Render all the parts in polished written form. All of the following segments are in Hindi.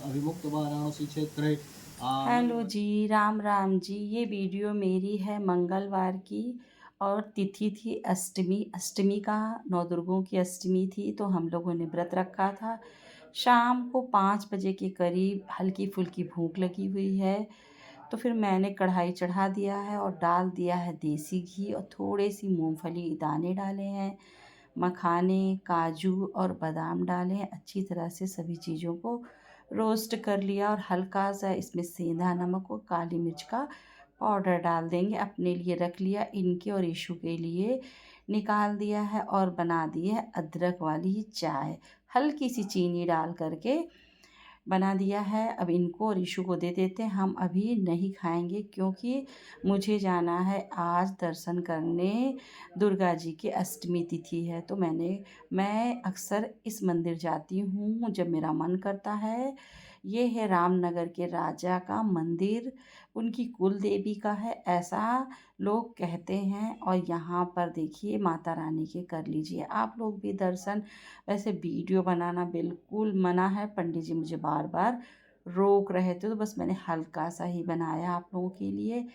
अभिमुक्त वाराणसी क्षेत्रे। हेलो जी, राम राम जी। ये वीडियो मेरी है मंगलवार की और तिथि थी अष्टमी। अष्टमी का नवदुर्गों की अष्टमी थी, तो हम लोगों ने व्रत रखा था। शाम को 5 बजे के करीब हल्की फुल्की भूख लगी हुई है, तो फिर मैंने कढ़ाई चढ़ा दिया है और डाल दिया है देसी घी और थोड़े सी मूंगफली दाने डाले हैं, मखाने, काजू और बादाम डाले हैं। अच्छी तरह से सभी चीज़ों को रोस्ट कर लिया और हल्का सा इसमें सेंधा नमक और काली मिर्च का पाउडर डाल देंगे। अपने लिए रख लिया, इनके और ईशु के लिए निकाल दिया है और बना दी है अदरक वाली चाय। हल्की सी चीनी डाल करके बना दिया है। अब इनको और ईशु को दे देते हैं। हम अभी नहीं खाएंगे क्योंकि मुझे जाना है आज दर्शन करने। दुर्गा जी की अष्टमी तिथि है, तो मैं अक्सर इस मंदिर जाती हूँ जब मेरा मन करता है। ये है रामनगर के राजा का मंदिर, उनकी कुल देवी का है, ऐसा लोग कहते हैं। और यहाँ पर देखिए माता रानी के कर लीजिए आप लोग भी दर्शन। वैसे वीडियो बनाना बिल्कुल मना है, पंडित जी मुझे बार बार रोक रहे थे, तो बस मैंने हल्का सा ही बनाया आप लोगों के लिए।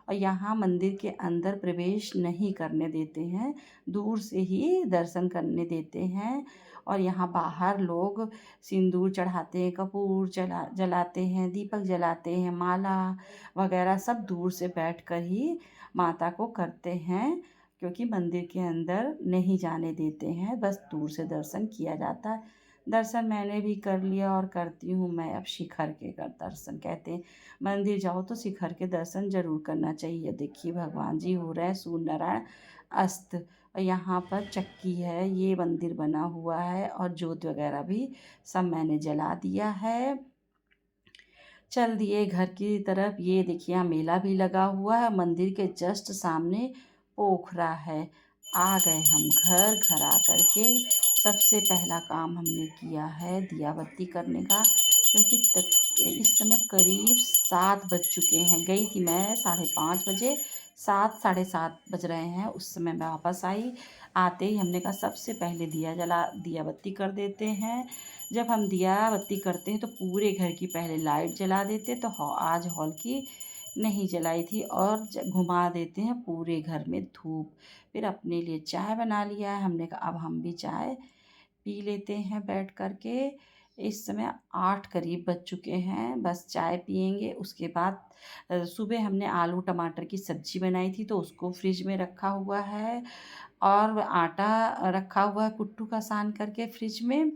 और यहाँ मंदिर के अंदर प्रवेश नहीं करने देते हैं, दूर से ही दर्शन करने देते हैं। और यहाँ बाहर लोग सिंदूर चढ़ाते हैं, कपूर जलाते हैं, दीपक जलाते हैं, माला वगैरह सब दूर से बैठकर ही माता को करते हैं, क्योंकि मंदिर के अंदर नहीं जाने देते हैं, बस दूर से दर्शन किया जाता है। दर्शन मैंने भी कर लिया और करती हूँ मैं अब शिखर के कर दर्शन। कहते हैं मंदिर जाओ तो शिखर के दर्शन ज़रूर करना चाहिए। देखिए भगवान जी हो रहे हैं सूर्य नारायण अस्त। और यहाँ पर चक्की है, ये मंदिर बना हुआ है और जोत वगैरह भी सब मैंने जला दिया है। चल दिए घर की तरफ। ये देखिए यहाँ मेला भी लगा हुआ है, मंदिर के जस्ट सामने पोखरा है। आ गए हम घर। घर आ कर के सबसे पहला काम हमने किया है दिया बत्ती करने का, क्योंकि इस समय करीब 7 बज चुके हैं। गई थी मैं 5:30 बजे, 7 साढ़े 7 बज रहे हैं उस समय मैं वापस आई। आते ही हमने कहा सबसे पहले दिया बत्ती कर देते हैं। जब हम दिया बत्ती करते हैं तो पूरे घर की पहले लाइट जला देते, तो आज हॉल की नहीं जलाई थी, और घुमा देते हैं पूरे घर में धूप। फिर अपने लिए चाय बना लिया है, हमने कहा अब हम भी चाय पी लेते हैं बैठ कर के। इस समय 8 करीब बज चुके हैं, बस चाय पियेंगे। उसके बाद सुबह हमने आलू टमाटर की सब्ज़ी बनाई थी, तो उसको फ्रिज में रखा हुआ है, और आटा रखा हुआ है कुट्टू का सान करके फ्रिज में।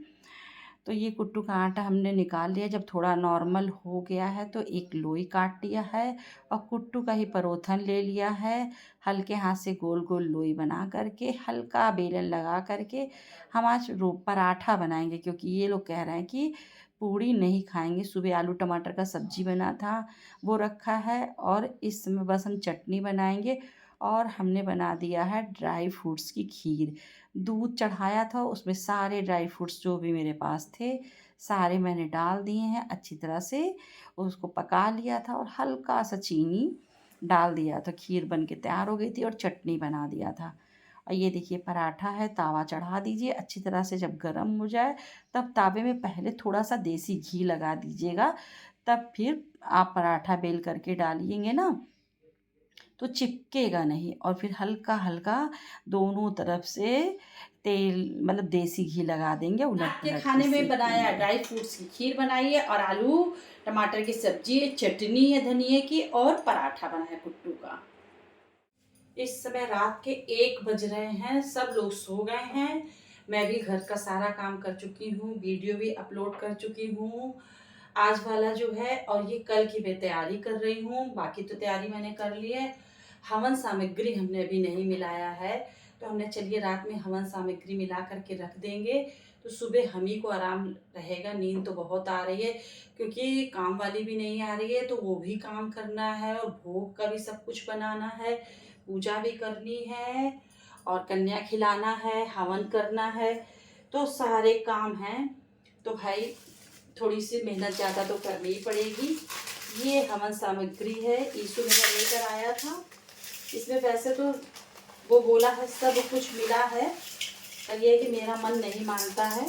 तो ये कुट्टू का आटा हमने निकाल लिया। जब थोड़ा नॉर्मल हो गया है तो एक लोई काट लिया है और कुट्टू का ही परोथन ले लिया है। हल्के हाथ से गोल गोल लोई बना करके हल्का बेलन लगा करके हम आज पराठा बनाएंगे, क्योंकि ये लोग कह रहे हैं कि पूड़ी नहीं खाएंगे। सुबह आलू टमाटर का सब्जी बना था वो रखा है, और इस समय बस हम चटनी बनाएंगे। और हमने बना दिया है ड्राई फ्रूट्स की खीर। दूध चढ़ाया था, उसमें सारे ड्राई फ्रूट्स जो भी मेरे पास थे सारे मैंने डाल दिए हैं। अच्छी तरह से उसको पका लिया था और हल्का सा चीनी डाल दिया था। खीर बन के तैयार हो गई थी और चटनी बना दिया था। और ये देखिए पराठा है, तावा चढ़ा दीजिए अच्छी तरह से। जब गर्म हो जाए तब तावे में पहले थोड़ा सा देसी घी लगा दीजिएगा, तब फिर आप पराठा बेल करके डालिएंगे ना तो चिपकेगा नहीं। और फिर हल्का हल्का दोनों तरफ से तेल मतलब देसी घी लगा देंगे। उलट के खाने में बनाया ड्राई फ्रूट्स की खीर बनाई है, और आलू टमाटर की सब्जी है, चटनी है धनिए की, और पराठा बना है कुट्टू का। इस समय रात के 1 बज रहे हैं, सब लोग सो गए हैं। मैं भी घर का सारा काम कर चुकी हूँ, वीडियो भी अपलोड कर चुकी हूँ आज वाला जो है, और ये कल की मैं तैयारी कर रही हूँ। बाकी तो तैयारी मैंने कर ली है। हवन सामग्री हमने अभी नहीं मिलाया है, तो हमने चलिए रात में हवन सामग्री मिला करके रख देंगे, तो सुबह हम ही को आराम रहेगा। नींद तो बहुत आ रही है, क्योंकि काम वाली भी नहीं आ रही है, तो वो भी काम करना है, और भोग का भी सब कुछ बनाना है, पूजा भी करनी है, और कन्या खिलाना है, हवन करना है, तो सारे काम हैं। तो भाई थोड़ी सी मेहनत ज़्यादा तो करनी ही पड़ेगी। ये हवन सामग्री है, ईशु मेरा लेकर आया था। इसमें वैसे तो वो बोला है सब कुछ मिला है, पर ये है कि मेरा मन नहीं मानता है।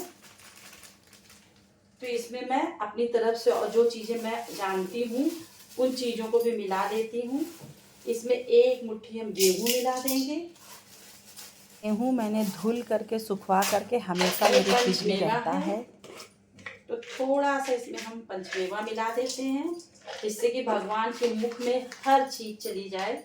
तो इसमें मैं अपनी तरफ से और जो चीज़ें मैं जानती हूँ उन चीज़ों को भी मिला देती हूँ। इसमें एक मुट्ठी हम गेहूँ मिला देंगे। गेहूँ मैंने धुल करके सुखवा करके हमेशा मेरे फ्रिज में रहता है। तो थोड़ा सा इसमें हम पंचमेवा मिला देते हैं, जिससे कि भगवान के मुख में हर चीज चली जाए।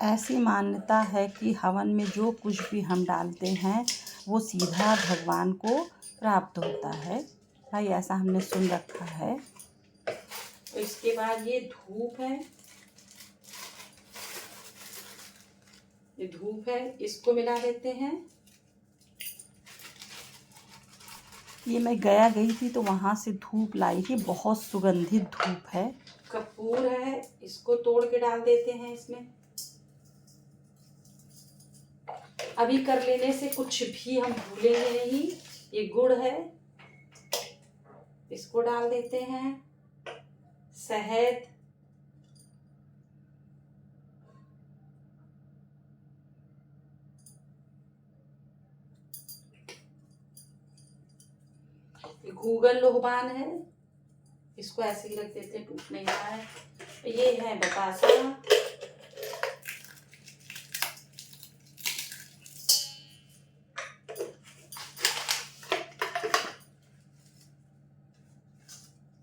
ऐसी मान्यता है कि हवन में जो कुछ भी हम डालते हैं वो सीधा भगवान को प्राप्त होता है। भाई ऐसा हमने सुन रखा है। तो इसके बाद ये धूप है, ये धूप है, इसको मिला देते हैं। ये मैं गया गई थी तो वहाँ से धूप लाई थी, बहुत सुगंधित धूप है। कपूर है, इसको तोड़ के डाल देते हैं इसमें। अभी कर लेने से कुछ भी हम भूलेंगे नहीं। ये गुड़ है, इसको डाल देते हैं। शहद, गूगल लोहबान है, इसको ऐसे ही रख देते हैं, टूट नहीं रहा है। ये है बतासा,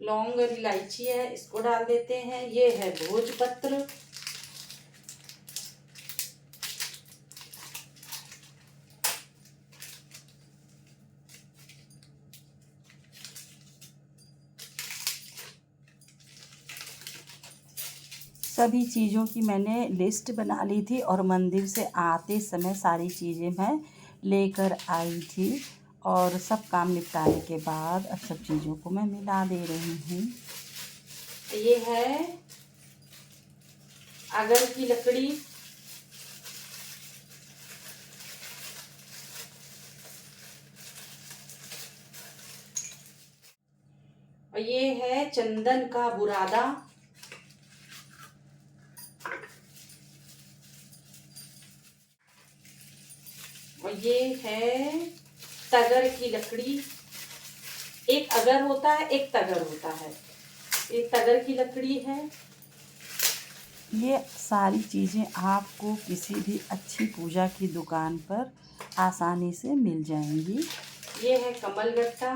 लौंग और इलायची है, इसको डाल देते हैं। ये है भोजपत्र, सभी चीज़ों की मैंने लिस्ट बना ली थी और मंदिर से आते समय सारी चीज़ें मैं लेकर आई थी। और सब काम निपटाने के बाद अब सब चीज़ों को मैं मिला दे रही हूँ। ये है अगर की लकड़ी, और ये है चंदन का बुरादा, और ये है तगर की लकड़ी। एक अगर होता है, एक तगर होता है। ये तगर की लकड़ी है। ये सारी चीज़ें आपको किसी भी अच्छी पूजा की दुकान पर आसानी से मिल जाएंगी। ये है कमल गट्टा,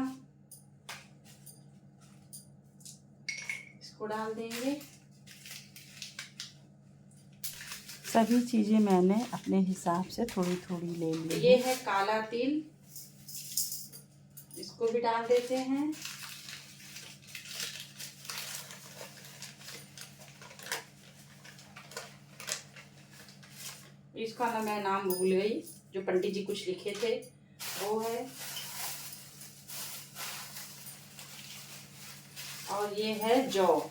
इसको डाल देंगे। सभी चीज़ें मैंने अपने हिसाब से थोड़ी थोड़ी ले ली। ये है काला तिल, इसको भी डाल देते हैं। इसका ना मैं नाम भूल गई, जो पंडित जी कुछ लिखे थे वो है। और ये है जौ,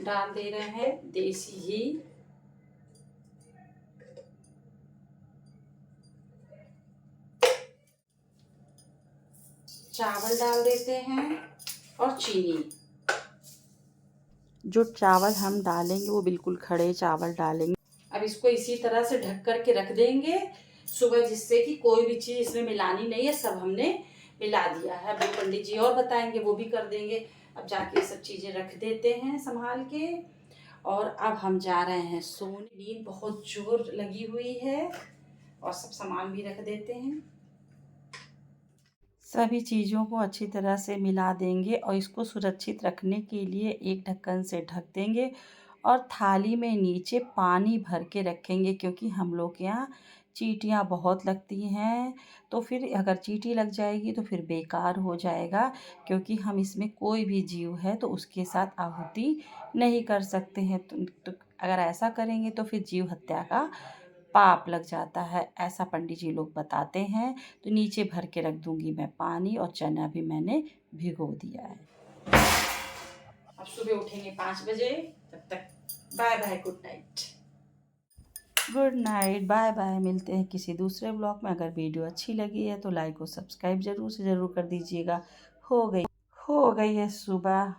डाल दे रहे हैं देसी घी, चावल डाल देते हैं और चीनी। जो चावल हम डालेंगे वो बिल्कुल खड़े चावल डालेंगे। अब इसको इसी तरह से ढक करके रख देंगे सुबह, जिससे कि कोई भी चीज़ इसमें मिलानी नहीं है, सब हमने मिला दिया है। अब पंडित जी और बताएंगे वो भी कर देंगे। अब जाके सब चीज़ें रख देते हैं संभाल के, और अब हम जा रहे हैं सोने। नींद बहुत जोर लगी हुई है, और सब सामान भी रख देते हैं। सभी चीज़ों को अच्छी तरह से मिला देंगे और इसको सुरक्षित रखने के लिए एक ढक्कन से ढक देंगे और थाली में नीचे पानी भर के रखेंगे, क्योंकि हम लोग के यहाँ चींटियाँ बहुत लगती हैं। तो फिर अगर चींटी लग जाएगी तो फिर बेकार हो जाएगा, क्योंकि हम इसमें कोई भी जीव है तो उसके साथ आहुति नहीं कर सकते हैं। तो अगर ऐसा करेंगे तो फिर जीव हत्या का पाप लग जाता है, ऐसा पंडित जी लोग बताते हैं। तो नीचे भर के रख दूंगी मैं पानी, और चना भी मैंने भिगो दिया है। अब सुबह उठेंगे 5 बजे, तब तक bye bye, good night. Good night, bye bye. मिलते हैं किसी दूसरे ब्लॉग में। अगर वीडियो अच्छी लगी है तो लाइक और सब्सक्राइब ज़रूर से ज़रूर कर दीजिएगा। हो गई हो गई है सुबह।